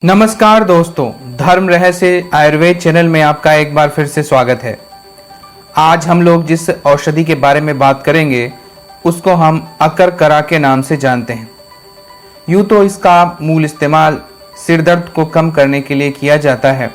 नमस्कार दोस्तों, धर्म रहस्य आयुर्वेद चैनल में आपका एक बार फिर से स्वागत है। आज हम लोग जिस औषधि के बारे में बात करेंगे उसको हम अकरकरा के नाम से जानते हैं। यूँ तो इसका मूल इस्तेमाल सिर दर्द को कम करने के लिए किया जाता है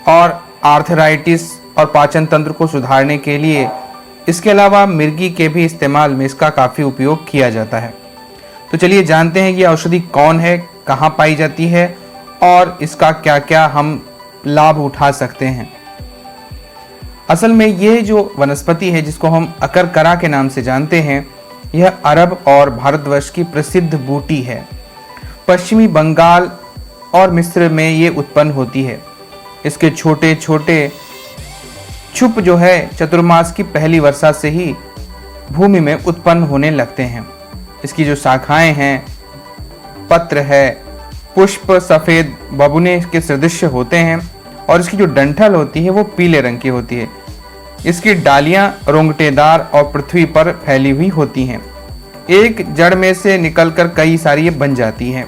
और आर्थराइटिस और पाचन तंत्र को सुधारने के लिए इसके अलावा मिर्गी के भी इस्तेमाल में इसका काफ़ी उपयोग किया जाता है। तो चलिए जानते हैं कि औषधि कौन है, कहाँ पाई जाती है और इसका क्या क्या हम लाभ उठा सकते हैं। असल में ये जो वनस्पति है जिसको हम अकरकरा के नाम से जानते हैं, यह अरब और भारतवर्ष की प्रसिद्ध बूटी है। पश्चिमी बंगाल और मिस्र में ये उत्पन्न होती है। इसके छोटे छोटे छुप जो है चतुर्मास की पहली वर्षा से ही भूमि में उत्पन्न होने लगते हैं। इसकी जो शाखाएं हैं, पत्र है, पुष्प सफ़ेद बबूने के सदृश होते हैं और इसकी जो डंठल होती है वो पीले रंग की होती है। इसकी डालियां रोंगटेदार और पृथ्वी पर फैली हुई होती हैं। एक जड़ में से निकलकर कई सारी ये बन जाती हैं।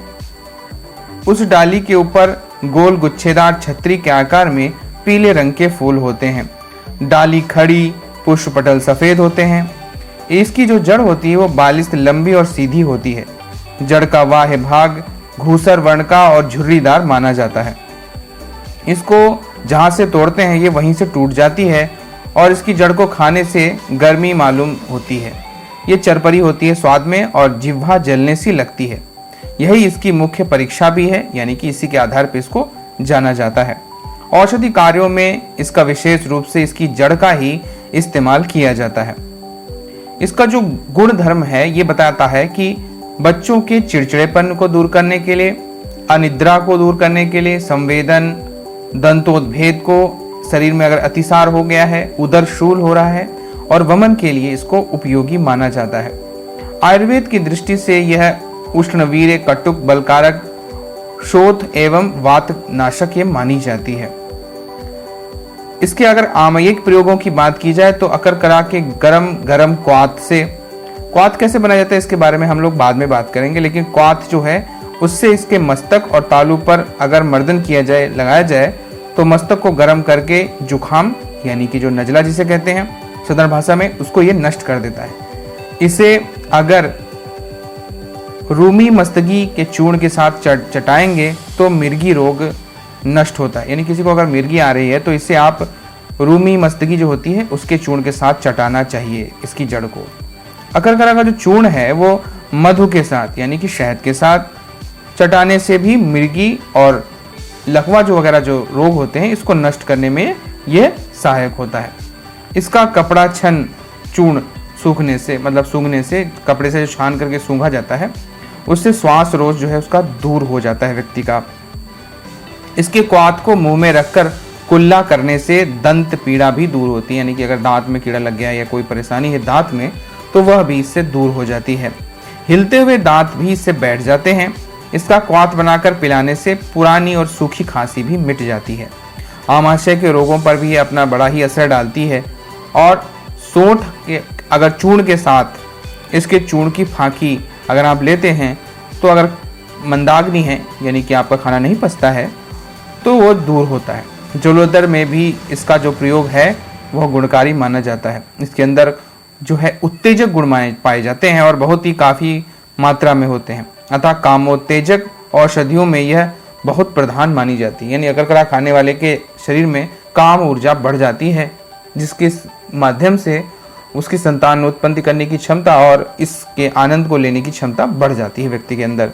उस डाली के ऊपर गोल गुच्छेदार छतरी के आकार में पीले रंग के फूल होते हैं। डाली खड़ी, पुष्प पटल सफ़ेद होते हैं। इसकी जो जड़ होती है वो बालिश, लंबी और सीधी होती है। जड़ का बाह्य भाग घूसर वर्ण का और झुर्रीदार माना जाता है। इसको जहाँ से तोड़ते हैं ये वहीं से टूट जाती है और इसकी जड़ को खाने से गर्मी मालूम होती है। ये चरपरी होती है स्वाद में और जिह्वा जलने सी लगती है। यही इसकी मुख्य परीक्षा भी है, यानी कि इसी के आधार पर इसको जाना जाता है। औषधि कार्यों में इसका विशेष रूप से इसकी जड़ का ही इस्तेमाल किया जाता है। इसका जो गुण धर्म है ये बताता है कि बच्चों के चिड़चिड़ेपन को दूर करने के लिए, अनिद्रा को दूर करने के लिए, संवेदन, दंतोद्भेद को, शरीर में अगर अतिसार हो गया है, उदर शूल हो रहा है और वमन के लिए इसको उपयोगी माना जाता है। आयुर्वेद की दृष्टि से यह उष्णवीर्य, कटुक, बलकारक, शोथ एवं वात नाशक ये मानी जाती है। इसके अगर आमयिक प्रयोगों की बात की जाए तो अकरकरा के गरम गरम क्वाथ से, क्वाथ कैसे बनाया जाता है इसके बारे में हम लोग बाद में बात करेंगे, लेकिन क्वाथ जो है उससे इसके मस्तक और तालू पर अगर मर्दन किया जाए, लगाया जाए तो मस्तक को गर्म करके जुखाम यानी कि जो नजला जिसे कहते हैं साधारण भाषा में, उसको ये नष्ट कर देता है। इसे अगर रूमी मस्तगी के चूर्ण के साथ चटाएंगे तो मिर्गी रोग नष्ट होता है। यानी किसी को अगर मिर्गी आ रही है तो इससे आप रूमी मस्तगी जो होती है उसके चूर्ण के साथ चटाना चाहिए इसकी जड़ को। अकरकरा का जो चूर्ण है वो मधु के साथ यानी कि शहद के साथ चटाने से भी मिर्गी और लकवा जो वगैरह जो रोग होते हैं इसको नष्ट करने में यह सहायक होता है। इसका कपड़ा छन चूर्ण सूखने से, मतलब सूंघने से, कपड़े से जो छान करके सूंघा जाता है उससे श्वास रोग जो है उसका दूर हो जाता है व्यक्ति का। इसके क्वाथ को मुंह में रखकर कुल्ला करने से दंत पीड़ा भी दूर होती है, यानी कि अगर दांत में कीड़ा लग गया या कोई परेशानी है दांत में तो वह भी इससे दूर हो जाती है। हिलते हुए दांत भी इससे बैठ जाते हैं। इसका क्वाथ बनाकर पिलाने से पुरानी और सूखी खांसी भी मिट जाती है। आमाशय के रोगों पर भी ये अपना बड़ा ही असर डालती है। और सोंठ के अगर चूर्ण के साथ इसके चूर्ण की फांकी अगर आप लेते हैं तो अगर मंदाग्नि है यानी कि आपका खाना नहीं पचता है तो वो दूर होता है। जलोदर में भी इसका जो प्रयोग है वह गुणकारी माना जाता है। इसके अंदर जो है उत्तेजक गुण पाए जाते हैं और बहुत ही काफ़ी मात्रा में होते हैं। अतः कामोत्तेजक औषधियों में यह बहुत प्रधान मानी जाती है। यानी अकरकरा खाने वाले के शरीर में काम ऊर्जा बढ़ जाती है जिसके माध्यम से उसकी संतान उत्पत्ति करने की क्षमता और इसके आनंद को लेने की क्षमता बढ़ जाती है व्यक्ति के अंदर।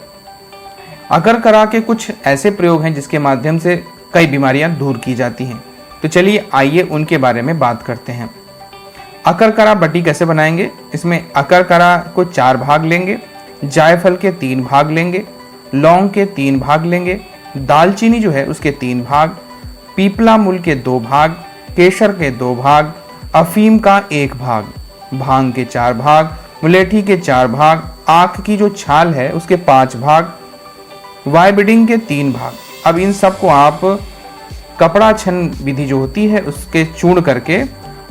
अकरकरा के कुछ ऐसे प्रयोग हैं जिसके माध्यम से कई बीमारियां दूर की जाती हैं। तो चलिए आइए उनके बारे में बात करते हैं। अकरकरा बटी कैसे बनाएंगे? इसमें अकरकरा को 4 भाग लेंगे, जायफल के 3 भाग लेंगे, लौंग के 3 भाग लेंगे, दालचीनी जो है उसके 3 भाग, पीपला मूल के 2 भाग, केसर के 2 भाग, अफीम का 1 भाग, भांग के 4 भाग, मुलेठी के 4 भाग, आँख की जो छाल है उसके 5 भाग, वाइबिडिंग के 3 भाग। अब इन सब को आप कपड़ा छन विधि जो होती है उसके चूर्ण करके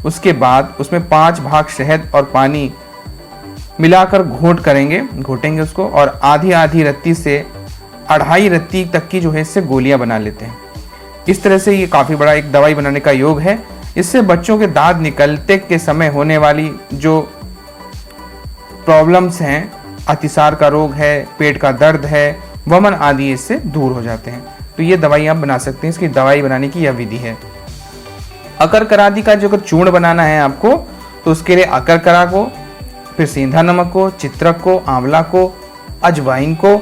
उसके बाद उसमें 5 भाग शहद और पानी मिलाकर घोटेंगे उसको और आधी आधी रत्ती से 2.5 रत्ती तक की जो है इससे गोलियां बना लेते हैं। इस तरह से ये काफ़ी बड़ा एक दवाई बनाने का योग है। इससे बच्चों के दांत निकलते के समय होने वाली जो प्रॉब्लम्स हैं, अतिसार का रोग है, पेट का दर्द है, वमन आदि, इससे दूर हो जाते हैं। तो ये दवाई आप बना सकते हैं। इसकी दवाई बनाने की यह विधि है। अकरकरादी का जो चूर्ण बनाना है आपको, तो उसके लिए अकरकरा को, फिर सेंधा नमक को, चित्रक को, आंवला को, अजवाइन को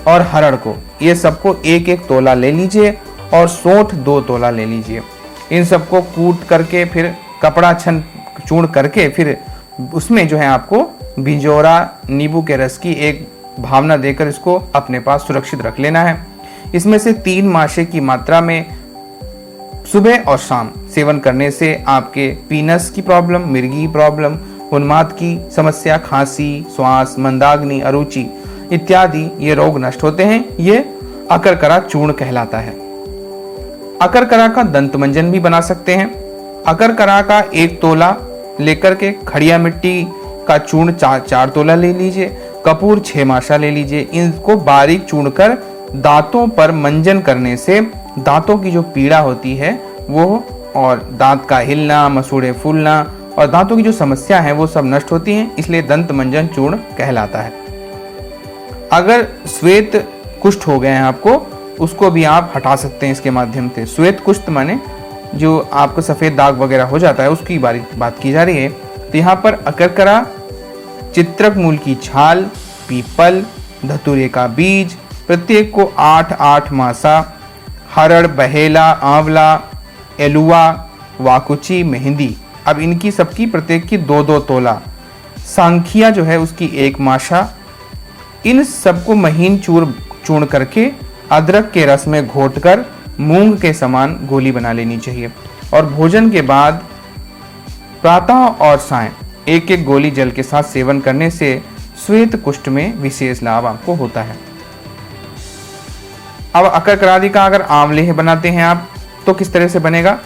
और हरड़ को, ये सबको 1-1 तोला ले लीजिए और सौंठ 2 तोला ले लीजिए। इन सबको कूट करके फिर कपड़ा छन चूर्ण करके फिर उसमें जो है आपको बिजोरा नींबू के रस की एक भावना देकर इसको अपने पास सुरक्षित रख लेना है। इसमें से 3 माशे की मात्रा में सुबह और शाम सेवन करने से आपके पीनस की प्रॉब्लम, मिर्गी प्रॉब्लम, उन्माद की समस्या, खांसी, श्वास, मंदाग्नि, अरुचि इत्यादि ये रोग नष्ट होते हैं। ये अकरकरा चूर्ण कहलाता है। अकरकरा का दंत मंजन भी बना सकते हैं। अकरकरा का 1 तोला लेकर के खड़िया मिट्टी का चूर्ण 4 तोला ले लीजिए। कपूर 6 माशा ले लीजिए। इनको बारीक चूर्ण कर दांतों पर मंजन करने से दांतों की जो पीड़ा होती है वो, और दांत का हिलना, मसूड़े फूलना और दांतों की जो समस्या है वो सब नष्ट होती हैं। इसलिए दंत मंजन चूर्ण कहलाता है। अगर श्वेत कुष्ठ हो गए हैं आपको, उसको भी आप हटा सकते हैं इसके माध्यम से। श्वेत कुष्ठ माने जो आपको सफेद दाग वगैरह हो जाता है, उसकी बात की जा रही है। तो यहाँ पर अकरकरा, चित्रक मूल की छाल, पीपल, धतूरे का बीज, प्रत्येक को 8-8 मासा, हरड़, बहेला, आंवला, एलुआ, वाकुची, मेहंदी, अब इनकी सबकी प्रत्येक की 2-2 तोला, सांखिया जो है उसकी 1 माशा, इन सबको महीन चूर्ण करके अदरक के रस में घोटकर मूंग के समान गोली बना लेनी चाहिए। और भोजन के बाद प्रातः और सायं 1-1 गोली जल के साथ सेवन करने से श्वेत कुष्ठ में विशेष लाभ आपको होता है। अब अकरकरादी का अगर आंवले बनाते हैं आप, तो किस तरह से बनेगा?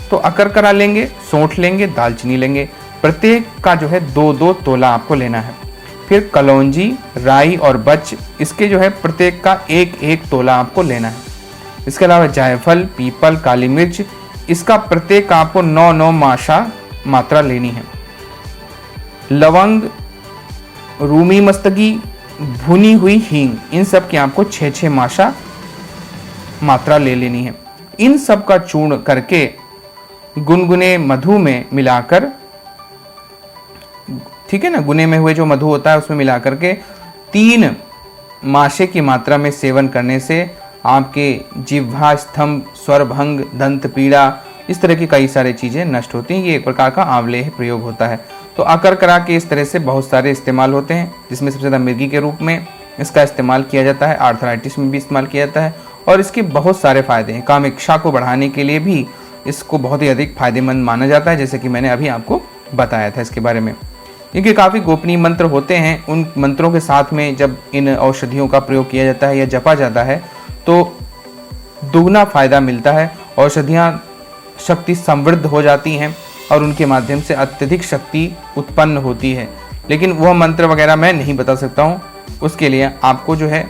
तो अकरकरा लेंगे, सौंठ लेंगे, दालचीनी लेंगे, प्रत्येक का जो है 2-2 तोला आपको लेना है। फिर कलौंजी, राई और बच, इसके जो है प्रत्येक का 1-1 तोला आपको लेना है। इसके अलावा जायफल, पीपल, काली मिर्च, इसका प्रत्येक का आपको 9-9 माशा मात्रा लेनी है। लवंग, रूमी मस्तगी, भुनी हुई हींग, इन सब की आपको 6-6 माशा मात्रा ले लेनी है। इन सब का चूर्ण करके गुनगुने मधु में मिलाकर, ठीक है ना, गुने में हुए जो मधु होता है उसमें मिला करके 3 माशे की मात्रा में सेवन करने से आपके जिह्वा स्तंभ, स्वरभंग, दंत पीड़ा, इस तरह की कई सारी चीज़ें नष्ट होती हैं। ये एक प्रकार का आंवले प्रयोग होता है। तो अकरकरा के इस तरह से बहुत सारे इस्तेमाल होते हैं, जिसमें सबसे ज़्यादा मिर्गी के रूप में इसका इस्तेमाल किया जाता है, आर्थराइटिस में भी इस्तेमाल किया जाता है और इसके बहुत सारे फायदे हैं। काम इच्छा को बढ़ाने के लिए भी इसको बहुत ही अधिक फायदेमंद माना जाता है, जैसे कि मैंने अभी आपको बताया था इसके बारे में। इनके काफ़ी गोपनीय मंत्र होते हैं। उन मंत्रों के साथ में जब इन औषधियों का प्रयोग किया जाता है या जपा जाता है तो दुगना फायदा मिलता है। औषधियाँ शक्ति समृद्ध हो जाती हैं और उनके माध्यम से अत्यधिक शक्ति उत्पन्न होती है। लेकिन वह मंत्र वगैरह मैं नहीं बता सकता हूँ, उसके लिए आपको जो है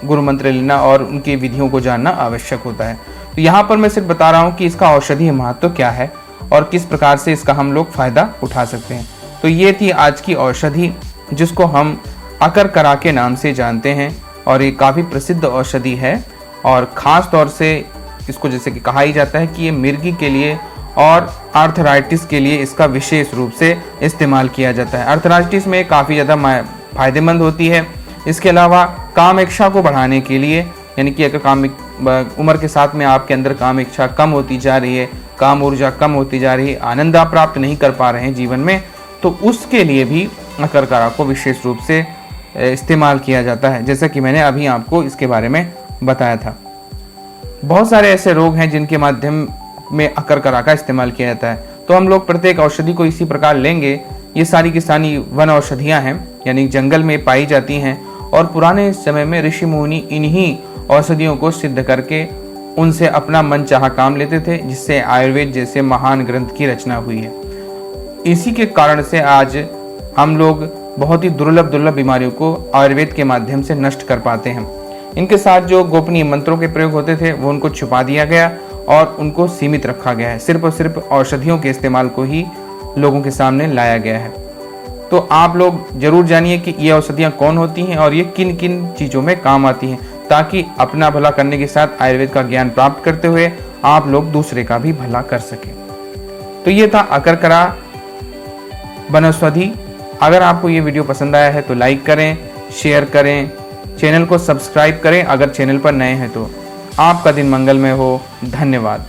गुरु मंत्र लेना और उनकी विधियों को जानना आवश्यक होता है। तो यहाँ पर मैं सिर्फ बता रहा हूँ कि इसका औषधीय महत्व क्या है और किस प्रकार से इसका हम लोग फायदा उठा सकते हैं। तो ये थी आज की औषधि, जिसको हम अकरकरा के नाम से जानते हैं और ये काफ़ी प्रसिद्ध औषधि है। और ख़ास तौर से इसको जैसे कि कहा ही जाता है कि ये मिर्गी के लिए और आर्थराइटिस के लिए इसका विशेष रूप से इस्तेमाल किया जाता है। आर्थराइटिस में काफ़ी ज़्यादा फायदेमंद होती है। इसके अलावा काम इच्छा को बढ़ाने के लिए, यानी कि अगर उम्र के साथ में आपके अंदर काम इच्छा कम होती जा रही है, काम ऊर्जा कम होती जा रही है, आनंद आप प्राप्त नहीं कर पा रहे हैं जीवन में, तो उसके लिए भी अकरकरा को विशेष रूप से इस्तेमाल किया जाता है, जैसा कि मैंने अभी आपको इसके बारे में बताया था। बहुत सारे ऐसे रोग हैं जिनके माध्यम में अकरकरा का इस्तेमाल किया जाता है। तो हम लोग प्रत्येक औषधि को इसी प्रकार लेंगे। ये सारी की सारी वन औषधियाँ हैं, यानी जंगल में पाई जाती हैं और पुराने समय में ऋषि मुनि इन्हीं औषधियों को सिद्ध करके उनसे अपना मन चाहा काम लेते थे, जिससे आयुर्वेद जैसे महान ग्रंथ की रचना हुई है। इसी के कारण से आज हम लोग बहुत ही दुर्लभ बीमारियों को आयुर्वेद के माध्यम से नष्ट कर पाते हैं। इनके साथ जो गोपनीय मंत्रों के प्रयोग होते थे वो उनको छुपा दिया गया और उनको सीमित रखा गया है। सिर्फ और सिर्फ औषधियों के इस्तेमाल को ही लोगों के सामने लाया गया है। तो आप लोग जरूर जानिए कि ये औषधियाँ कौन होती हैं और ये किन किन चीज़ों में काम आती हैं, ताकि अपना भला करने के साथ आयुर्वेद का ज्ञान प्राप्त करते हुए आप लोग दूसरे का भी भला कर सकें। तो ये था अकरकरा वनौषधि। अगर आपको ये वीडियो पसंद आया है तो लाइक करें, शेयर करें, चैनल को सब्सक्राइब करें अगर चैनल पर नए हैं तो। आपका दिन मंगलमय हो। धन्यवाद।